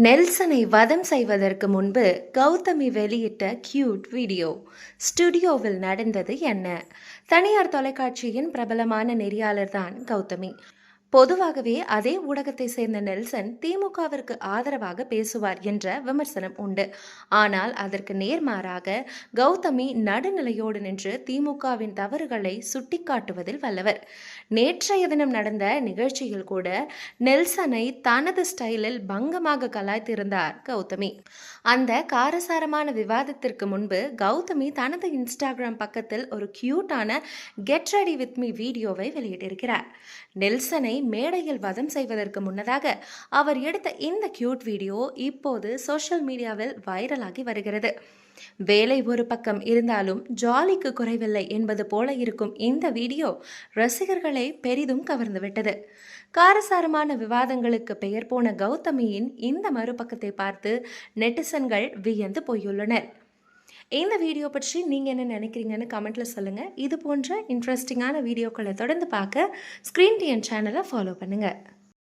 நெல்சனை வதம் செய்வதற்கு முன்பு கௌதமி வெளியிட்ட கியூட் வீடியோ. ஸ்டுடியோவில் நடந்தது என்ன? தனியார் தொலைக்காட்சியின் பிரபலமான நெறியாளர் தான் கௌதமி. பொதுவாகவே அதே ஊடகத்தை சேர்ந்த நெல்சன் திமுகவிற்கு ஆதரவாக பேசுவார் என்ற விமர்சனம் உண்டு. ஆனால் அதற்கு நேர்மாறாக கௌதமி நடுநிலையோடு நின்று திமுகவின் தவறுகளை சுட்டிக்காட்டுவதில் வல்லவர். நேற்றைய தினம் நடந்த நிகழ்ச்சியில் கூட நெல்சனை தனது ஸ்டைலில் பங்கமாக கலாய்த்திருந்தார் கௌதமி. அந்த காரசாரமான விவாதத்திற்கு முன்பு கௌதமி தனது இன்ஸ்டாகிராம் பக்கத்தில் ஒரு கியூட்டான கெட் ரெடி வித் மீ வீடியோவை வெளியிட்டிருக்கிறார். நெல்சனை மேடையில் வதம் செய்வதற்கு முன்னதாக அவர் எடுத்த இந்த கியூட் வீடியோ இப்போது சோஷியல் மீடியாவில் வைரலாகி வருகிறது. வேலை ஒரு பக்கம் இருந்தாலும் ஜாலிக்கு குறைவில்லை என்பது போல இருக்கும் இந்த வீடியோ ரசிகர்களை பெரிதும் கவர்ந்துவிட்டது. காரசாரமான விவாதங்களுக்கு பெயர் போன கௌதமியின் இந்த மறுபக்கத்தை பார்த்து நெட்டிசன்கள் வியந்து போயுள்ளனர். இந்த வீடியோ பற்றி நீங்கள் என்ன நினைக்கிறீங்கன்னு கமெண்ட்டில் சொல்லுங்கள். இது போன்ற இன்ட்ரெஸ்டிங்கான வீடியோக்களை தொடர்ந்து பார்க்க ஸ்க்ரீன் டிஎன் சேனலை ஃபாலோ பண்ணுங்கள்.